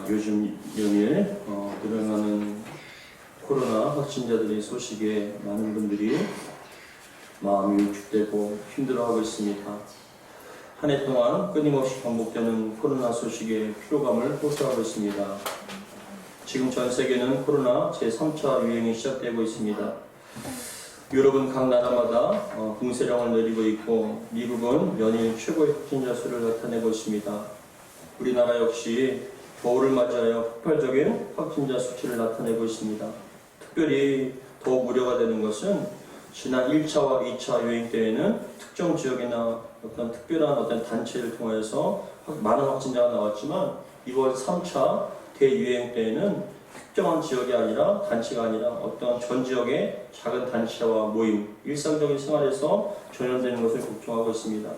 요즘 연일 늘어나는 코로나 확진자들의 소식에 많은 분들이 마음이 위축되고 힘들어하고 있습니다. 한 해 동안 끊임없이 반복되는 코로나 소식에 피로감을 호소하고 있습니다. 지금 전 세계는 코로나 제3차 유행이 시작되고 있습니다. 유럽은 각 나라마다 봉쇄령을 내리고 있고 미국은 연일 최고의 확진자 수를 나타내고 있습니다. 우리나라 역시 겨울을 맞이하여 폭발적인 확진자 수치를 나타내고 있습니다. 특별히 더욱 우려가 되는 것은 지난 1차와 2차 유행 때에는 특정 지역이나 특별한 단체를 통해서 많은 확진자가 나왔지만 이번 3차 대유행 때에는 특정한 지역이 아니라 단체가 아니라 어떤 전 지역의 작은 단체와 모임, 일상적인 생활에서 전염되는 것을 걱정하고 있습니다.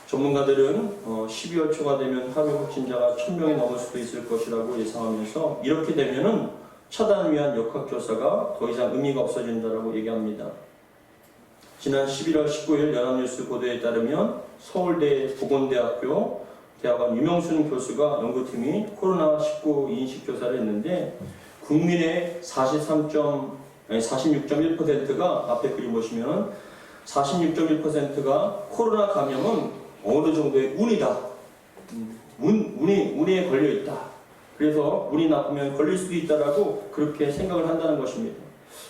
전문가들은 12월 초가 되면 하루 확진자가 1000명이 넘을 수도 있을 것이라고 예상하면서 이렇게 되면은 차단을 위한 역학조사가 더 이상 의미가 없어진다고 얘기합니다. 지난 11월 19일 연합뉴스 보도에 따르면 서울대 보건대학교 대학원 유명순 교수가 연구팀이 코로나19 인식조사를 했는데 국민의 46.1%가 앞에 그림 보시면 46.1%가 코로나 감염은 어느 정도의 운이다. 운에 걸려있다. 그래서 운이 나쁘면 걸릴 수도 있다라고 그렇게 생각을 한다는 것입니다.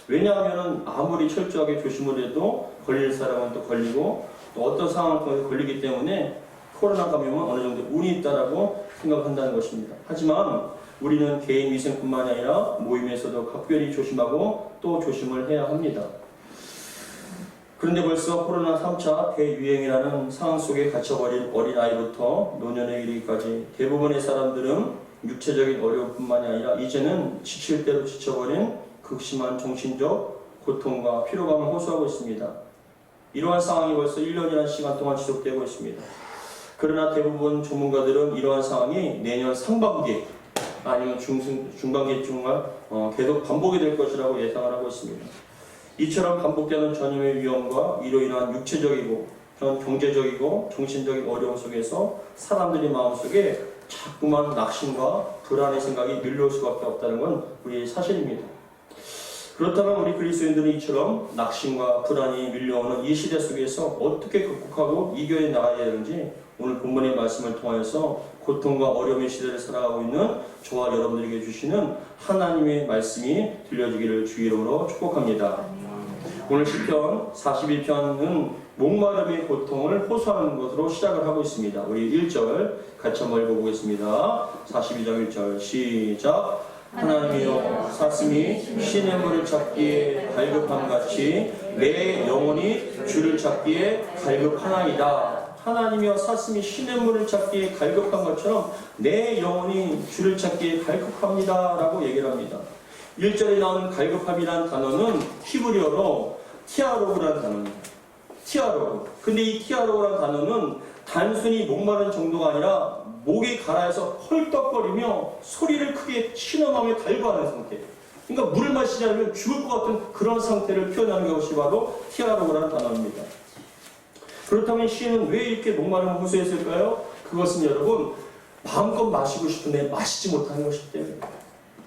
왜냐하면 아무리 철저하게 조심을 해도 걸릴 사람은 또 걸리고 또 어떤 상황을 통해서 걸리기 때문에 코로나 감염은 어느 정도 운이 있다라고 생각한다는 것입니다. 하지만 우리는 개인 위생뿐만 아니라 모임에서도 각별히 조심하고 또 조심을 해야 합니다. 그런데 벌써 코로나 3차 대유행이라는 상황 속에 갇혀버린 어린아이부터 노년에 이르기까지 대부분의 사람들은 육체적인 어려움뿐만이 아니라 이제는 지칠 대로 지쳐버린 극심한 정신적 고통과 피로감을 호소하고 있습니다. 이러한 상황이 벌써 1년이라는 시간 동안 지속되고 있습니다. 그러나 대부분 전문가들은 이러한 상황이 내년 상반기 아니면 중반기쯤 계속 반복이 될 것이라고 예상을 하고 있습니다. 이처럼 반복되는 전염의 위험과 이로 인한 육체적이고 경제적이고 정신적인 어려움 속에서 사람들의 마음속에 자꾸만 낙심과 불안의 생각이 밀려올 수밖에 없다는 건 우리의 사실입니다. 그렇다면 우리 그리스도인들은 이처럼 낙심과 불안이 밀려오는 이 시대 속에서 어떻게 극복하고 이겨내 나가야 되는지 오늘 본문의 말씀을 통해서 고통과 어려움의 시대를 살아가고 있는 저와 여러분들에게 주시는 하나님의 말씀이 들려주기를 주 이름으로 축복합니다. 오늘 시편 41편은 목마름의 고통을 호소하는 것으로 시작을 하고 있습니다. 우리 1절 같이 한번 읽어보겠습니다. 42장 1절 시작. 하나님이여 사슴이 신의 물을 찾기에 갈급함같이 내 영혼이 주를 찾기에 갈급하나이다. 하나님이여 사슴이 신의 물을 찾기에 갈급한 것처럼 내 영혼이 주를 찾기에 갈급합니다 라고 얘기를 합니다. 1절에 나오는 갈급함이라는 단어는 히브리어로 티아로그라는 단어입니다. 티아로그. 근데 이 티아로그라는 단어는 단순히 목마른 정도가 아니라 목이 가라앉아서 헐떡거리며 소리를 크게 신음하며 갈구하는 상태. 그러니까 물을 마시지 않으면 죽을 것 같은 그런 상태를 표현하는 것이 바로 티아로그라는 단어입니다. 그렇다면 시인은 왜 이렇게 목마름을 호소했을까요? 그것은 여러분 마음껏 마시고 싶은데 마시지 못하는 것이기 때문입니다.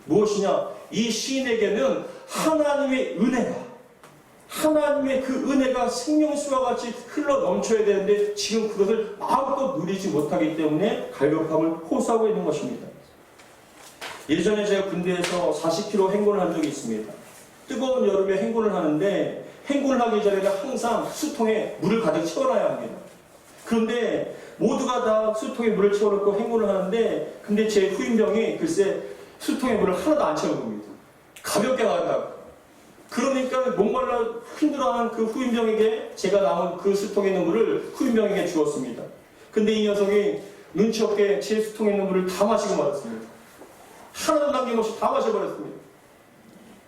무엇이냐? 이 시인에게는 하나님의 은혜가 하나님의 그 은혜가 생명수와 같이 흘러 넘쳐야 되는데 지금 그것을 마음껏 누리지 못하기 때문에 갈급함을 호소하고 있는 것입니다. 예전에 제가 군대에서 40km 행군을 한 적이 있습니다. 뜨거운 여름에 행군을 하는데 행군을 하기 전에는 항상 수통에 물을 가득 채워놔야 합니다. 그런데 모두가 다 수통에 물을 채워놓고 행군을 하는데 근데 제 후임병이 글쎄 수통에 물을 하나도 안 채운 겁니다. 가볍게 나간다고. 그러니까 목말라 힘들어하는 그 후임병에게 제가 남은 그 수통에 있는 물을 후임병에게 주었습니다. 근데 이 녀석이 눈치 없게 제 수통에 있는 물을 다 마시고 말았습니다. 하나도 남김없이 다 마셔버렸습니다.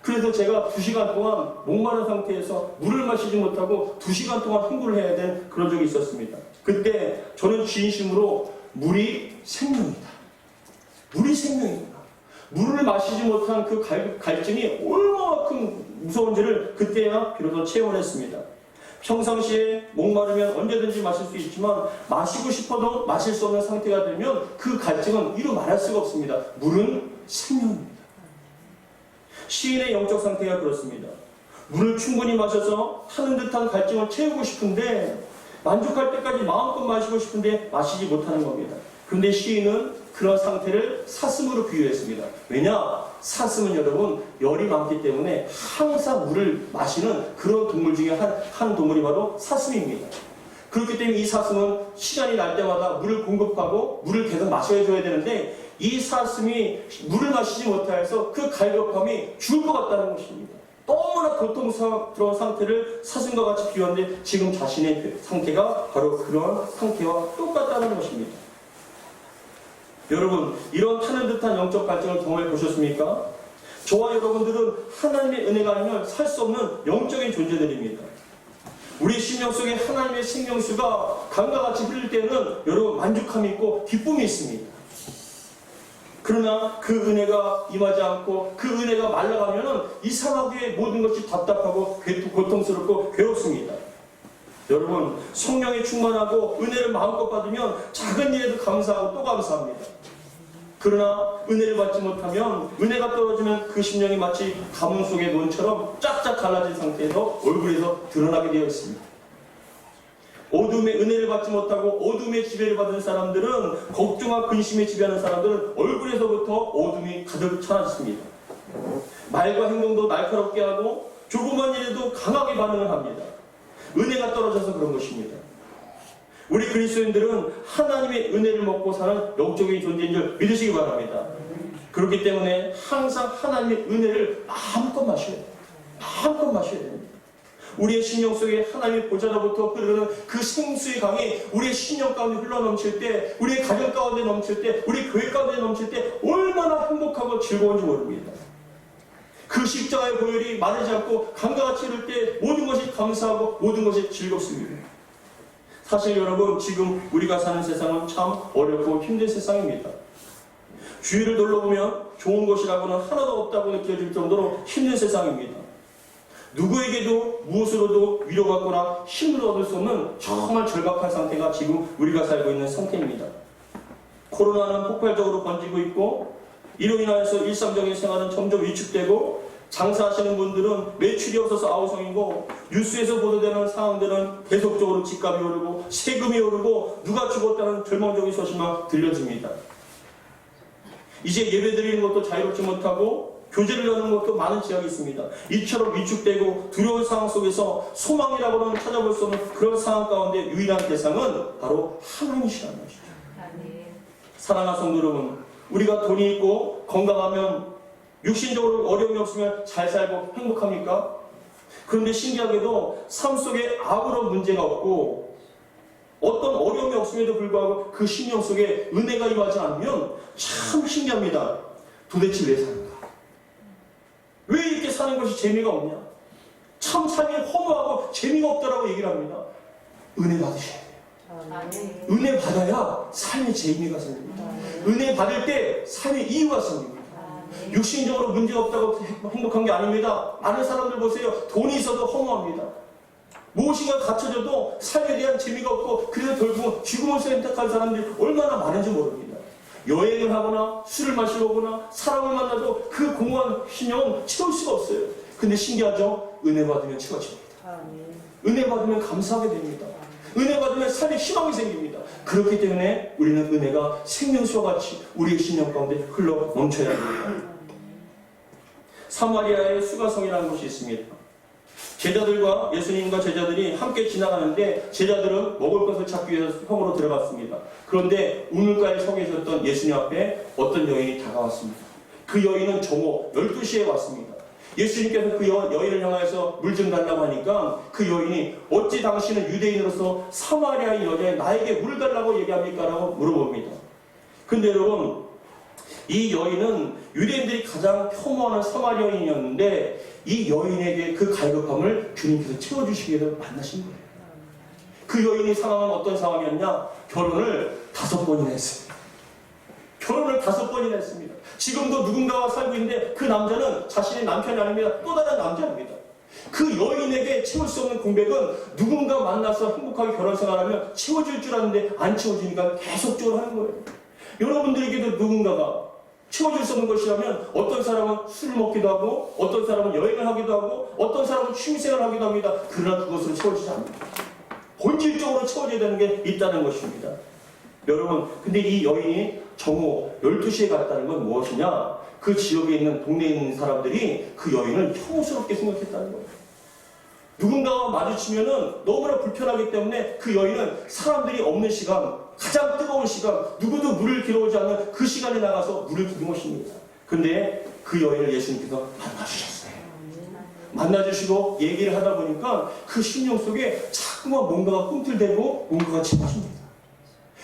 그래서 제가 2시간 동안 목마른 상태에서 물을 마시지 못하고 2시간 동안 흥분을 해야 된 그런 적이 있었습니다. 그때 저는 진심으로 물이 생명이다. 물이 생명이다. 물을 마시지 못한 그 갈증이 얼마만큼 무서운지를 그때야 비로소 체험을 했습니다. 평상시에 목마르면 언제든지 마실 수 있지만 마시고 싶어도 마실 수 없는 상태가 되면 그 갈증은 이루 말할 수가 없습니다. 물은 생명입니다. 시인의 영적 상태가 그렇습니다. 물을 충분히 마셔서 타는 듯한 갈증을 채우고 싶은데 만족할 때까지 마음껏 마시고 싶은데 마시지 못하는 겁니다. 그런데 시인은 그런 상태를 사슴으로 비유했습니다. 왜냐? 사슴은 여러분 열이 많기 때문에 항상 물을 마시는 그런 동물 중에 한 동물이 바로 사슴입니다. 그렇기 때문에 이 사슴은 시간이 날 때마다 물을 공급하고 물을 계속 마셔줘야 되는데 이 사슴이 물을 마시지 못해서 그 갈급함이 죽을 것 같다는 것입니다. 너무나 고통스러운 상태를 사슴과 같이 비유하는데 지금 자신의 상태가 바로 그런 상태와 똑같다는 것입니다. 여러분, 이런 타는 듯한 영적 갈증을 경험해 보셨습니까? 저와 여러분들은 하나님의 은혜가 아니면 살 수 없는 영적인 존재들입니다. 우리 심령 속에 하나님의 생명수가 강과 같이 흐를 때는 여러분 만족함이 있고 기쁨이 있습니다. 그러나 그 은혜가 임하지 않고 그 은혜가 말라가면은 이상하게 모든 것이 답답하고 고통스럽고 괴롭습니다. 여러분, 성령에 충만하고 은혜를 마음껏 받으면 작은 일에도 감사하고 또 감사합니다. 그러나 은혜를 받지 못하면 은혜가 떨어지면 그 심령이 마치 가뭄 속의 논처럼 쫙쫙 갈라진 상태에서 얼굴에서 드러나게 되어 있습니다. 어둠의 은혜를 받지 못하고 어둠의 지배를 받은 사람들은 걱정과 근심에 지배하는 사람들은 얼굴에서부터 어둠이 가득 차있습니다. 말과 행동도 날카롭게 하고 조그만 일에도 강하게 반응을 합니다. 은혜가 떨어져서 그런 것입니다. 우리 그리스도인들은 하나님의 은혜를 먹고 사는 영적인 존재인 줄 믿으시기 바랍니다. 그렇기 때문에 항상 하나님의 은혜를 마음껏 마셔야 돼요. 마음껏 마셔야 됩니다. 우리의 심령 속에 하나님의 보좌로부터 흐르는 그 생수의 강이 우리의 심령 가운데 흘러넘칠 때, 우리의 가정 가운데 넘칠 때, 우리 교회 가운데 넘칠 때 얼마나 행복하고 즐거운지 모릅니다. 그 십자가의 보혈이 마르지 않고 강과 같이 흐를 때 모든 것이 감사하고 모든 것이 즐겁습니다. 사실 여러분, 지금 우리가 사는 세상은 참 어렵고 힘든 세상입니다. 주위를 둘러보면 좋은 것이라고는 하나도 없다고 느껴질 정도로 힘든 세상입니다. 누구에게도 무엇으로도 위로받거나 힘을 얻을 수 없는 정말 절박한 상태가 지금 우리가 살고 있는 상태입니다. 코로나는 폭발적으로 번지고 있고 이로 인하여서 일상적인 생활은 점점 위축되고 장사하시는 분들은 매출이 없어서 아우성이고 뉴스에서 보도되는 상황들은 계속적으로 집값이 오르고 세금이 오르고 누가 죽었다는 절망적인 소식만 들려집니다. 이제 예배드리는 것도 자유롭지 못하고 교제를 여는 것도 많은 지역이 있습니다. 이처럼 위축되고 두려운 상황 속에서 소망이라고는 찾아볼 수 없는 그런 상황 가운데 유일한 대상은 바로 하나님이시라는 것이죠. 사랑하는 성도 여러분, 우리가 돈이 있고 건강하면 육신적으로 어려움이 없으면 잘 살고 행복합니까? 그런데 신기하게도 삶 속에 아무런 문제가 없고 어떤 어려움이 없음에도 불구하고 그 심령 속에 은혜가 임하지 않으면 참 신기합니다. 도대체 왜 사는가? 왜 이렇게 사는 것이 재미가 없냐? 참 삶이 허무하고 재미가 없다라고 얘기를 합니다. 은혜 받으셔야 돼요. 은혜 받아야 삶의 재미가 생깁니다. 은혜 받을 때 삶의 이유가 생깁니다. 육신적으로 문제가 없다고 행복한 게 아닙니다. 많은 사람들 보세요. 돈이 있어도 허무합니다. 무엇인가 갖춰져도 삶에 대한 재미가 없고 그래서 결국 죽음을 선택한 사람들이 얼마나 많은지 모릅니다. 여행을 하거나 술을 마시러 오거나 사람을 만나도 그 공허한 신념은 채울 수가 없어요. 근데 신기하죠? 은혜 받으면 채워집니다. 은혜 받으면 감사하게 됩니다. 은혜 받으면 삶에 희망이 생깁니다. 그렇기 때문에 우리는 은혜가 생명수와 같이 우리의 신령 가운데 흘러 넘쳐야 합니다. 사마리아의 수가성이라는 곳이 있습니다. 제자들과 예수님과 제자들이 함께 지나가는데 제자들은 먹을 것을 찾기 위해서 성으로 들어갔습니다. 그런데 우물가에 서 계셨던 예수님 앞에 어떤 여인이 다가왔습니다. 그 여인은 정오 12시에 왔습니다. 예수님께서 그 여인을 향해서 물 좀 달라고 하니까 그 여인이 어찌 당신은 유대인으로서 사마리아의 여자에 나에게 물 달라고 얘기합니까? 라고 물어봅니다. 근데 여러분, 이 여인은 유대인들이 가장 혐오하는 사마리아인이었는데 이 여인에게 그 갈급함을 주님께서 채워주시기 위해서 만나신 거예요. 그 여인의 상황은 어떤 상황이었냐? 결혼을 5번이나 했습니다. 결혼을 5번이나 했습니다. 지금도 누군가와 살고 있는데 그 남자는 자신의 남편이 아닙니다. 또 다른 남자입니다. 그 여인에게 채울 수 없는 공백은 누군가 만나서 행복하게 결혼 생활하면 채워질 줄 아는데 안 채워지니까 계속적으로 하는 거예요. 여러분들에게도 누군가가 채워줄 수 없는 것이라면 어떤 사람은 술을 먹기도 하고 어떤 사람은 여행을 하기도 하고 어떤 사람은 취미생활을 하기도 합니다. 그러나 그것으로 채워지지 않습니다. 본질적으로 채워져야 되는 게 있다는 것입니다. 여러분, 근데 이 여인이 정오 12시에 갔다는 건 무엇이냐? 그 지역에 있는 동네에 있는 사람들이 그 여인을 혐오스럽게 생각했다는 거예요. 누군가와 마주치면은 너무나 불편하기 때문에 그 여인은 사람들이 없는 시간, 가장 뜨거운 시간, 누구도 물을 길어오지 않는 그 시간에 나가서 물을 기는 것입니다. 근데 그 여인을 예수님께서 만나주셨어요. 만나주시고 얘기를 하다 보니까 그 심령 속에 자꾸만 뭔가가 꿈틀대고 뭔가가 채워집니다.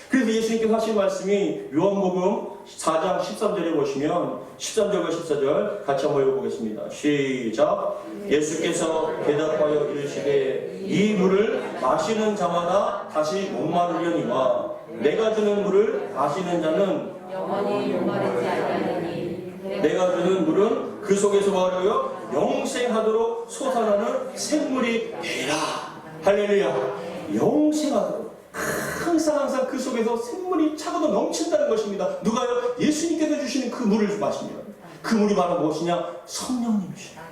그래서 예수님께서 하신 말씀이 요한복음 4장 13절에 보시면 13절과 14절 같이 한번 읽어보겠습니다. 시작. 예수께서 대답하여 이르시되 이 물을 마시는 자마다 다시 목마르려니와 내가 주는 물을 마시는 자는 영원히 목마르지 아니하리니 내가 주는 물은 그 속에서 마르어 영생하도록 솟아나는 샘물이 되라. 할렐루야. 영생하도록 항상 그 속에서 샘물이 차고도 넘친다는 것입니다. 누가요? 예수님께서 주시는 그 물을 마시면 그 물이 바로 무엇이냐? 성령님이시다.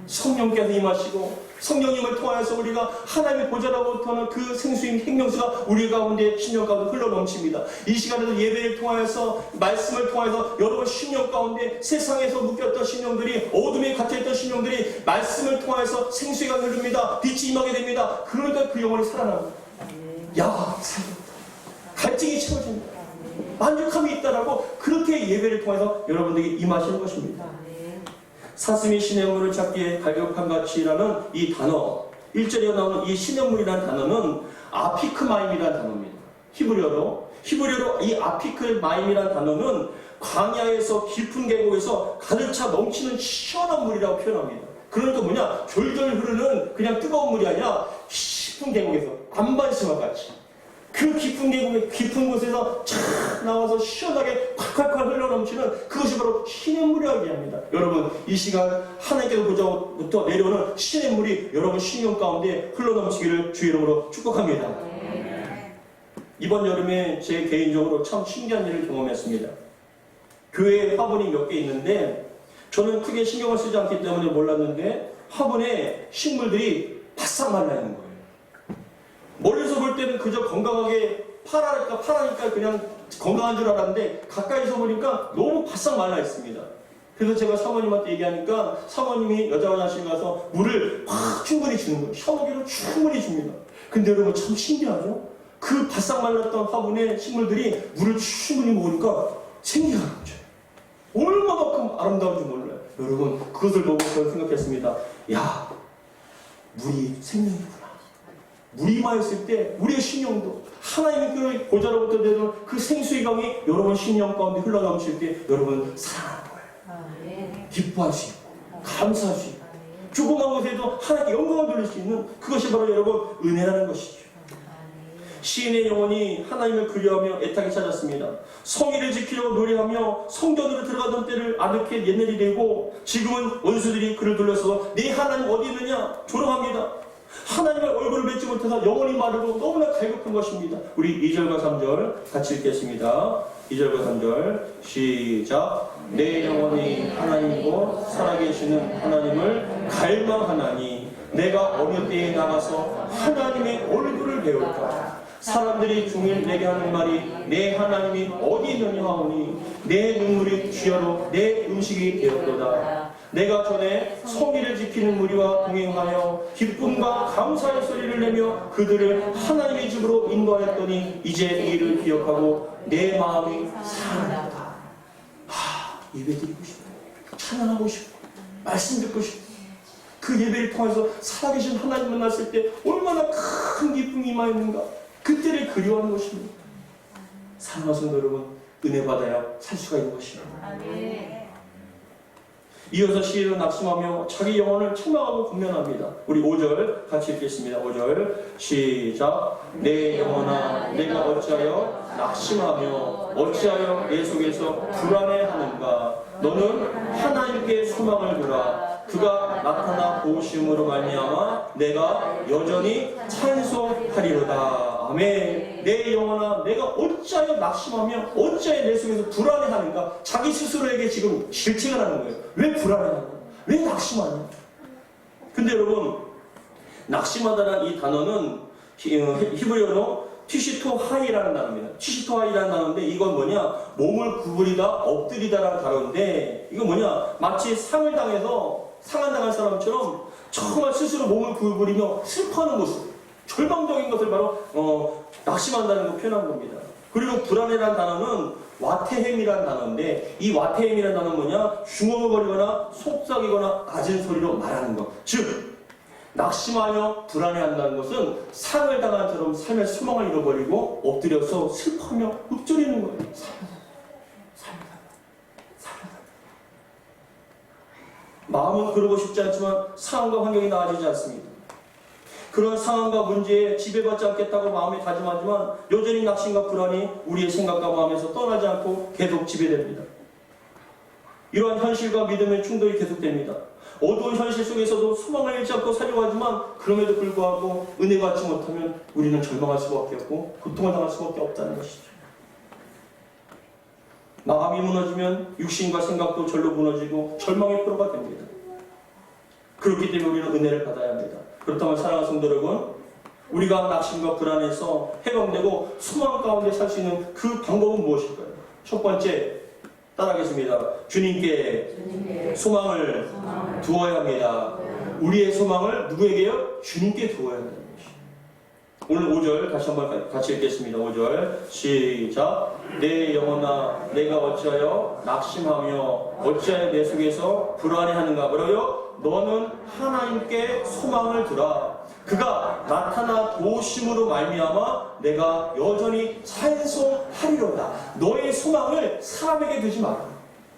성령께서 임하시고 성령님을 통하여서 우리가 하나님의 보좌로부터는 그 생수인 생명수가 우리 가운데 신령 가운데 흘러넘칩니다. 이 시간에도 예배를 통하여서 말씀을 통해서 여러분 신령 가운데 세상에서 묶였던 신령들이 어둠에 갇혀있던 신령들이 말씀을 통해서 생수가 흐릅니다. 빛이 임하게 됩니다. 그러니까 그 영혼이 살아납니다. 야, 살겠다. 갈증이 채워진다. 만족함이 있다라고 그렇게 예배를 통해서 여러분들에게 임하시는 것입니다. 사슴이 시냇물을 찾기에 갈급한 같이라는 이 단어, 1절에 나오는 이 시냇물이라는 단어는 아피크마임이라는 단어입니다. 히브리어로 이 아피크마임이라는 단어는 광야에서 깊은 계곡에서 가득 차 넘치는 시원한 물이라고 표현합니다. 그러니까 뭐냐? 졸졸 흐르는 그냥 뜨거운 물이 아니라 깊은 계곡에서 안반수와 같이 그 깊은 계곡의 깊은 곳에서 촥 나와서 시원하게 콸콸콸 흘러넘치는 그것이 바로 시냇물이라고 얘기합니다. 여러분, 이 시간 하나님께서 보좌부터 내려오는 시냇물이 여러분 신령 가운데 흘러넘치기를 주의 이름으로 축복합니다. 이번 여름에 제 개인적으로 참 신기한 일을 경험했습니다. 교회에 화분이 몇 개 있는데 저는 크게 신경을 쓰지 않기 때문에 몰랐는데 화분에 식물들이 바싹 말라 있는 거예요. 멀리서 볼 때는 그저 건강하게 파라니까 그냥 건강한 줄 알았는데 가까이서 보니까 너무 바싹 말라 있습니다. 그래서 제가 사모님한테 얘기하니까 사모님이 여자 화장실 가서 물을 확 충분히 주는 거예요. 샤워기로 충분히 줍니다. 근데 여러분 참 신기하죠? 그 바싹 말랐던 화분에 식물들이 물을 충분히 먹으니까 생기가 넘쳐요. 얼마만큼 아름다운지 몰라요. 여러분 그것을 보고 저는 생각했습니다. 야, 물이 생명이구나. 물이 임하였을 때 우리의 신령도 하나님의 그 보좌로부터 내려온 그 생수의 강이 여러분 신령 가운데 흘러넘칠 때 여러분 사랑하는 거예요. 기뻐할 수 있고 감사할 수 있고 조그만 것에도 하나님께 영광을 돌릴 수 있는 그것이 바로 여러분 은혜라는 것이죠. 시인의 영혼이 하나님을 그리워하며 애타게 찾았습니다. 성의를 지키려고 노래하며 성전으로 들어가던 때를 아득해 옛날이 되고 지금은 원수들이 그를 둘러서 네 하나님 어디 있느냐 조롱합니다. 하나님의 얼굴을 뵙지 못해서 영혼이 마르고 너무나 갈급한 것입니다. 우리 2절과 3절 같이 읽겠습니다. 2절과 3절 시작. 내 영혼이 하나님이고 살아계시는 하나님을 갈망하나니 내가 어느 때에 나가서 하나님의 얼굴을 배울까. 사람들이 중일 내게 하는 말이 내 하나님이 어디 있느냐 하오니 내 눈물이 쥐어로 내 음식이 되었도다. 내가 전에 성의를 지키는 무리와 동행하여 기쁨과 감사의 소리를 내며 그들을 하나님의 집으로 인도하였더니 이제 이 일을 기억하고 내 마음이 살아났다. 예배드리고 싶어. 찬양하고 싶어. 말씀 듣고 싶어. 그 예배를 통해서 살아계신 하나님 만났을 때 얼마나 큰 기쁨이 임하였는가. 그때를 그리워하는 것입니다. 사랑하는 성도 여러분, 은혜 받아야 살 수가 있는 것입니다. 이어서 시인은 낙심하며 자기 영혼을 책망하고 권면합니다. 우리 5절 같이 읽겠습니다. 5절 시작. 내 영혼아 내가 어찌하여 낙심하며 어찌하여 내 속에서 불안해하는가. 너는 하나님께 소망을 두라. 그가 나타나 도우심으로 말미암아 내가 여전히 찬송하리로다. 아멘. 내 영혼아, 내가 어찌하여 낙심하며 어찌하여 내 속에서 불안해하는가? 자기 스스로에게 지금 질책을 하는 거예요. 왜 불안해하냐? 왜 낙심하냐? 근데 여러분, 낙심하다는 이 단어는 히브리어로 티시토 하이라는 단어입니다. 티시토 하이라는 단어인데 이건 뭐냐? 몸을 구부리다, 엎드리다라는 단어인데 이건 뭐냐? 마치 상을 당해서 상한당한 사람처럼 정말 스스로 몸을 구부리며 슬퍼하는 모습, 절망적인 것을 바로 낙심한다는 걸 표현한 겁니다. 그리고 불안해라는 단어는 와테햄이라는 단어인데 이 와테햄이라는 단어는 뭐냐? 중얼거리거나 속삭이거나 낮은 소리로 말하는 것. 즉 낙심하여 불안해한다는 것은 상을 당한 처럼 삶의 소망을 잃어버리고 엎드려서 슬퍼하며 읊조리는 거예요. 살려달라. 마음은 그러고 싶지 않지만 상황과 환경이 나아지지 않습니다. 그런 상황과 문제에 지배받지 않겠다고 마음에 다짐하지만 여전히 낙심과 불안이 우리의 생각과 마음에서 떠나지 않고 계속 지배됩니다. 이러한 현실과 믿음의 충돌이 계속됩니다. 어두운 현실 속에서도 소망을 잃지 않고 살려고 하지만 그럼에도 불구하고 은혜가 받지 못하면 우리는 절망할 수밖에 없고 고통을 당할 수밖에 없다는 것이죠. 마음이 무너지면 육신과 생각도 절로 무너지고 절망의 표로가 됩니다. 그렇기 때문에 우리는 은혜를 받아야 합니다. 그렇다면 사랑하는 성도 여러분, 우리가 낙심과 불안에서 해방되고 소망 가운데 살 수 있는 그 방법은 무엇일까요? 첫 번째, 따라하겠습니다. 주님께 소망을 두어야 합니다. 우리의 소망을 누구에게요? 주님께 두어야 한다는 것이죠. 오늘 5절 다시 한번 같이 읽겠습니다. 5절 시작. 내 영혼아, 내가 어찌하여 낙심하며 어찌하여 내 속에서 불안해하는가? 뭐라고요? 너는 하나님께 소망을 두라. 그가 나타나 도우심으로 말미암아 내가 여전히 찬송하리로다. 너의 소망을 사람에게 두지 마라.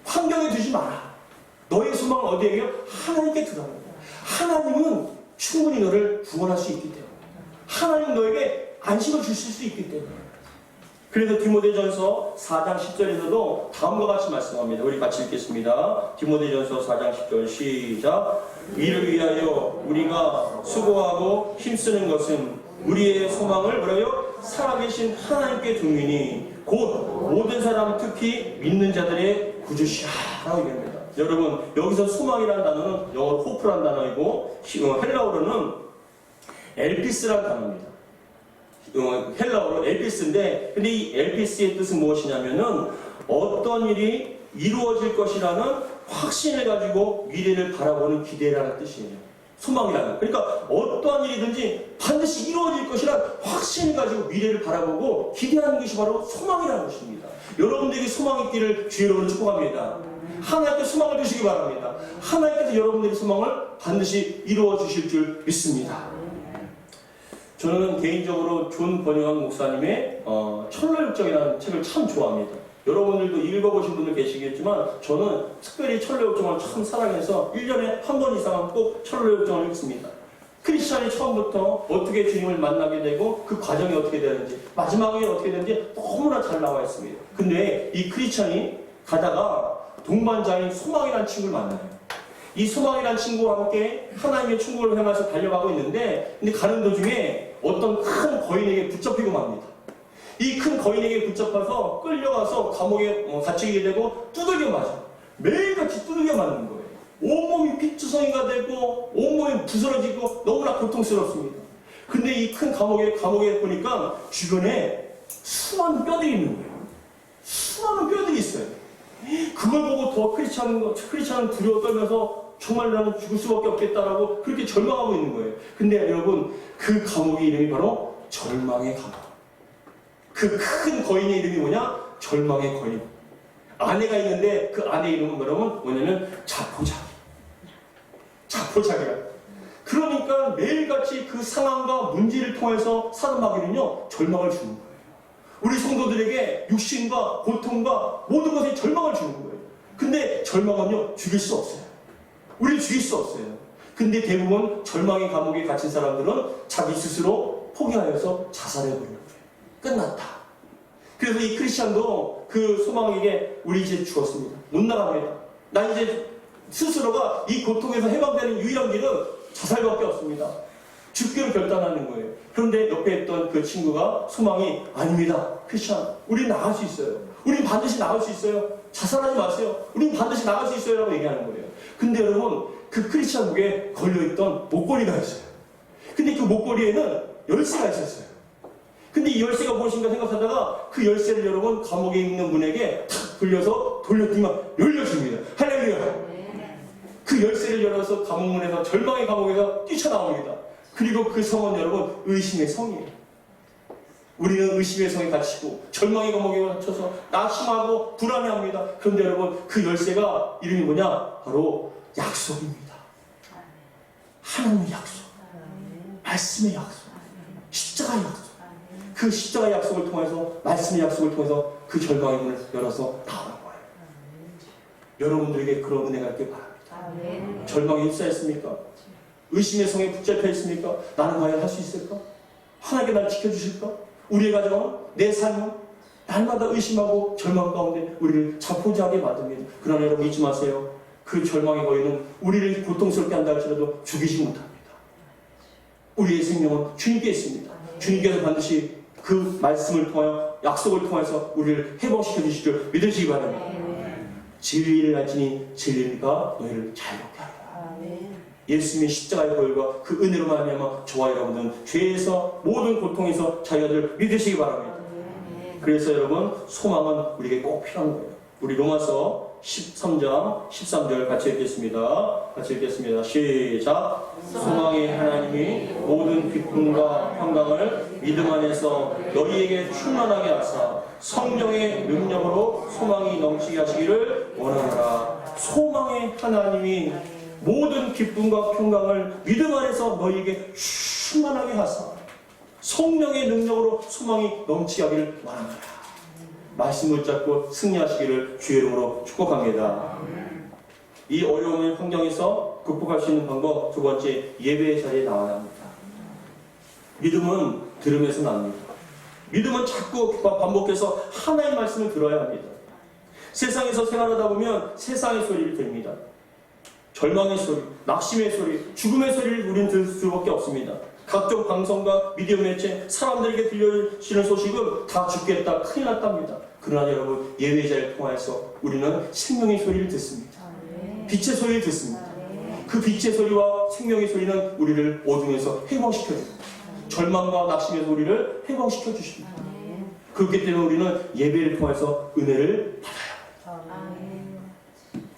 환경에 두지 마라. 너의 소망을 어디에게요? 하나님께 두라는 거야. 하나님은 충분히 너를 구원할 수 있기 때문에, 하나님 너에게 안식을 주실 수 있기 때문에. 그래서 디모데전서 4장 10절에서도 다음과 같이 말씀합니다. 우리 같이 읽겠습니다. 디모데전서 4장 10절 시작. 이를 위하여 우리가 수고하고 힘쓰는 것은 우리의 소망을 뭐라고요? 살아계신 하나님께 두미니 곧 모든 사람 특히 믿는 자들의 구주시라 라고 얘기합니다. 여러분, 여기서 소망이라는 단어는 영어로 호프라는 단어이고 헬라어로는 엘피스라는 단어입니다. 헬라어로 엘피스인데, 근데 이 엘피스의 뜻은 무엇이냐면은 어떤 일이 이루어질 것이라는 확신을 가지고 미래를 바라보는 기대라는 뜻이에요. 소망이라는. 그러니까 어떠한 일이든지 반드시 이루어질 것이라는 확신을 가지고 미래를 바라보고 기대하는 것이 바로 소망이라는 것입니다. 여러분들에게 소망이 있기를 주의 이름으로 축복합니다. 하나님께 소망을 주시기 바랍니다. 하나님께서 여러분들의 소망을 반드시 이루어 주실 줄 믿습니다. 저는 개인적으로 존 버닝엄 목사님의 철로역정이라는 책을 참 좋아합니다. 여러분들도 읽어보신 분들 계시겠지만 저는 특별히 철로역정을 참 사랑해서 1년에 한 번 이상은 꼭 철로역정을 읽습니다. 크리스찬이 처음부터 어떻게 주님을 만나게 되고 그 과정이 어떻게 되는지 마지막에 어떻게 되는지 너무나 잘 나와 있습니다. 근데 이 크리스찬이 가다가 동반자인 소망이라는 친구를 만나요. 이 소망이라는 친구와 함께 하나님의 천국을 향해서 달려가고 있는데, 근데 가는 도중에 어떤 큰 거인에게 붙잡히고 맙니다. 이 큰 거인에게 붙잡아서 끌려가서 감옥에 갇히게 되고 두들겨 맞아. 매일같이 두들겨 맞는 거예요. 온몸이 피투성이가 되고 온몸이 부스러지고 너무나 고통스럽습니다. 근데 이 큰 감옥에 보니까 주변에 수많은 뼈들이 있는 거예요. 수많은 뼈들이 있어요. 그걸 보고 더 크리스찬은 두려워 떨면서 정말 나는 죽을 수밖에 없겠다라고 그렇게 절망하고 있는 거예요. 근데 여러분, 그 감옥의 이름이 바로 절망의 감옥. 그 큰 거인의 이름이 뭐냐? 절망의 거인. 아내가 있는데 그 아내의 이름은 뭐냐면 자포자기라. 그러니까 매일같이 그 상황과 문제를 통해서 사는 마귀는요, 절망을 주는 거예요. 우리 성도들에게 육신과 고통과 모든 것에 절망을 주는 거예요. 근데 절망은요, 죽일 수 없어요. 우리를 죽일 수 없어요. 근데 대부분 절망의 감옥에 갇힌 사람들은 자기 스스로 포기하여서 자살해버리는 거예요. 끝났다. 그래서 이 크리스찬도 그 소망에게 우리 이제 죽었습니다. 못 나갑니다. 난 이제 스스로가 이 고통에서 해방되는 유일한 길은 자살밖에 없습니다. 죽기로 결단하는 거예요. 그런데 옆에 있던 그 친구가 소망이 아닙니다. 크리스찬, 우린 나갈 수 있어요. 우린 반드시 나갈 수 있어요. 자살하지 마세요. 우린 반드시 나갈 수 있어요. 라고 얘기하는 거예요. 근데 여러분, 그 크리스찬 목에 걸려있던 목걸이가 있어요. 근데 그 목걸이에는 열쇠가 있었어요. 근데 이 열쇠가 무엇인가 생각하다가 그 열쇠를 여러분 감옥에 있는 분에게 탁 돌려서 돌렸더니만 열려줍니다. 할렐루야. 그 열쇠를 열어서 감옥문에서 절망의 감옥에서 뛰쳐나옵니다. 그리고 그 성은 여러분 의심의 성이에요. 우리는 의심의 성에 갇히고 절망의 감옥에 갇혀서 낙심하고 불안해합니다. 그런데 여러분 그 열쇠가 이름이 뭐냐? 바로 약속입니다. 하나님의 약속, 말씀의 약속, 십자가의 약속. 그 십자가의 약속을 통해서, 말씀의 약속을 통해서 그 절망의 문을 열어서 나오는 거예요. 여러분들에게 그런 은혜가 있길 바랍니다. 절망에 휩싸였습니까? 의심의 성에 붙잡혀 있습니까? 나는 과연 할 수 있을까? 하나님께 나를 지켜주실까? 우리의 가정은, 내 삶은 날마다 의심하고 절망 가운데 우리를 자포자하게 만듭니다. 그러나 여러분 잊지 마세요. 그 절망의 거인은 우리를 고통스럽게 한다 할지라도 죽이지 못합니다. 우리의 생명은 주님께 있습니다. 주님께서 반드시 그 말씀을 통하여, 약속을 통해서 우리를 해방시켜 주실 줄 믿으시기 바랍니다. 진리를 알지니 진리가 너희를 자유롭게 하리라. 예수님의 십자가의 보혈과 그 은혜로 말미암아 저와 여러분은 죄에서, 모든 고통에서 자유를 믿으시기 바랍니다. 그래서 여러분 소망은 우리에게 꼭 필요한 거예요. 우리 로마서 13장 13절 같이 읽겠습니다. 같이 읽겠습니다. 시작. 소망의 하나님이 모든 기쁨과 평강을 믿음 안에서 너희에게 충만하게 하사 성령의 능력으로 소망이 넘치게 하시기를 원하노라. 소망의 하나님이 모든 기쁨과 평강을 믿음 안에서 너희에게 충만하게 하사 성령의 능력으로 소망이 넘치게 하기를 원하노라. 말씀을 잡고 승리하시기를 주의 이름으로 축복합니다. 이 어려운 환경에서 극복할 수 있는 방법, 두 번째, 예배의 자리에 나와야 합니다. 믿음은 들음에서 납니다. 믿음은 자꾸 반복해서 하나의 말씀을 들어야 합니다. 세상에서 생활하다 보면 세상의 소리를 들립니다. 절망의 소리, 낙심의 소리, 죽음의 소리를 우리는 들을 수밖에 없습니다. 각종 방송과 미디어 매체, 사람들에게 들려주시는 소식은 다 죽겠다, 큰일 났답니다. 그러나 여러분, 예배의 자리를 통해서 우리는 생명의 소리를 듣습니다. 빛의 소리를 듣습니다. 그 빛의 소리와 생명의 소리는 우리를 어둠에서 해방시켜줍니다. 절망과 낙심의 소리를 해방시켜 주십니다. 그렇기 때문에 우리는 예배를 통해서 은혜를 받아야 합니다.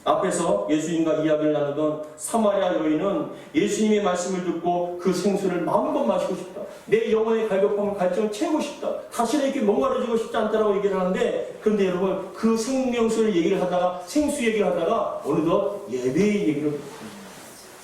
앞에서 예수님과 이야기를 나누던 사마리아 여인은 예수님의 말씀을 듣고 그 생수를 마음껏 마시고 싶다. 내 영혼의 갈급함을 갈증을 채우고 싶다. 다시는 이렇게 목마르지고 싶지 않다라고 얘기를 하는데, 그런데 여러분 그 생명수를 얘기를 하다가, 생수 얘기를 하다가 어느덧 예배의 얘기를 합니다.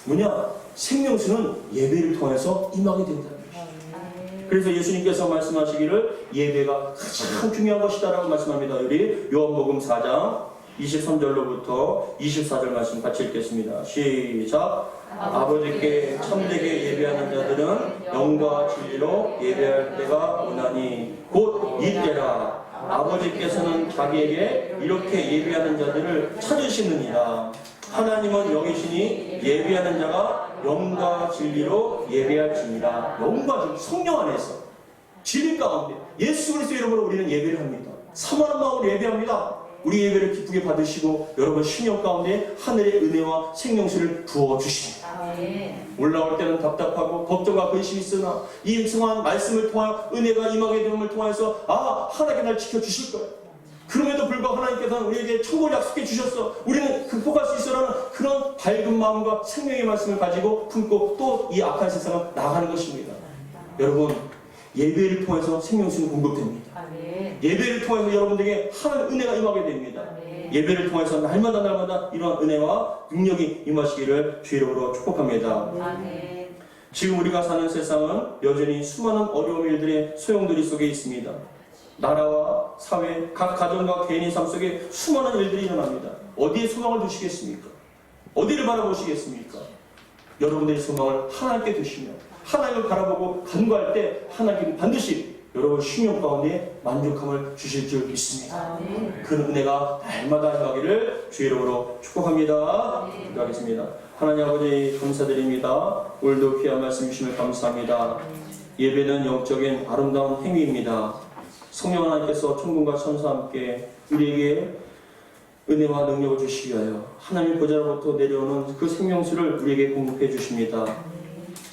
뭐냐? 생명수는 예배를 통해서 임하게 된다는 것입니다. 그래서 예수님께서 말씀하시기를 예배가 가장 중요한 것이다라고 말씀합니다. 우리 요한복음 4장 23절로부터 24절 말씀 같이 읽겠습니다. 시작. 아버지께 참되게 예배하는 자들은 영과 진리로 예배할 때가 오나니 곧 이때라. 아버지께서는 자기에게 이렇게 예배하는 자들을 찾으시느니라. 하나님은 영이시니 예배하는 자가 영과 진리로 예배할지니라. 영과 진리, 성령 안에서 진리 가운데 예수 그리스도 이름으로 우리는 예배를 합니다. 사모하는 마음으로 예배합니다. 우리 예배를 기쁘게 받으시고 여러분 심령 가운데 하늘의 은혜와 생명수를 부어주십니다. 올라올 때는 답답하고 걱정과 근심이 있으나 이 성한 말씀을 통하여 은혜가 임하게 됨을 통해서 하나님께 날 지켜주실 거예요. 그럼에도 불구하고 하나님께서는 우리에게 천국을 약속해 주셨어. 우리는 극복할 수 있어라는 그런 밝은 마음과 생명의 말씀을 가지고 품고 또 이 악한 세상을 나가는 것입니다. 여러분, 예배를 통해서 생명수는 공급됩니다. 예배를 통해서 여러분들에게 하나님의 은혜가 임하게 됩니다. 예배를 통해서 날마다 이러한 은혜와 능력이 임하시기를 주의 이름으로 축복합니다. 지금 우리가 사는 세상은 여전히 수많은 어려운 일들의 소용돌이 속에 있습니다. 나라와 사회, 각 가정과 개인의 삶 속에 수많은 일들이 일어납니다. 어디에 소망을 두시겠습니까? 어디를 바라보시겠습니까? 여러분들의 소망을 하나님께 두시며 하나님을 바라보고 간구할 때 하나님은 반드시 여러분 신용 가운데 만족함을 주실 줄 믿습니다. 그 은혜가 날마다 임하기를 주 이름으로 축복합니다. 기도하겠습니다. 하나님 아버지 감사드립니다. 오늘도 귀한 말씀 주시면 감사합니다. 예배는 영적인 아름다운 행위입니다. 성령 하나님께서 천군과 천사와 함께 우리에게 은혜와 능력을 주시기 위하여 하나님 보좌로부터 내려오는 그 생명수를 우리에게 공급해 주십니다.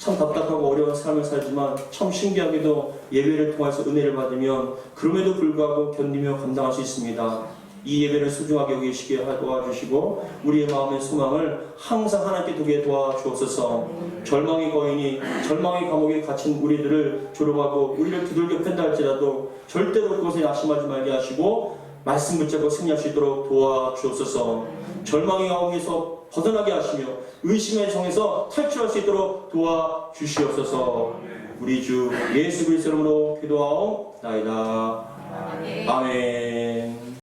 참 답답하고 어려운 삶을 살지만 참 신기하게도 예배를 통해서 은혜를 받으면 그럼에도 불구하고 견디며 감당할 수 있습니다. 이 예배를 소중하게 여기시게 도와주시고 우리의 마음의 소망을 항상 하나님께 두게 도와주옵소서. 절망의 거인이 절망의 감옥에 갇힌 우리들을 조롱하고 우리를 두들겨 팬다 할지라도 절대로 그것에 낙심하지 말게 하시고 말씀 붙잡고 승리할 수 있도록 도와주옵소서. 절망의 감옥에서 벗어나게 하시며 의심의 정에서 탈출할 수 있도록 도와주시옵소서. 우리 주 예수 그리스도 이름으로 기도하옵나이다. 아멘.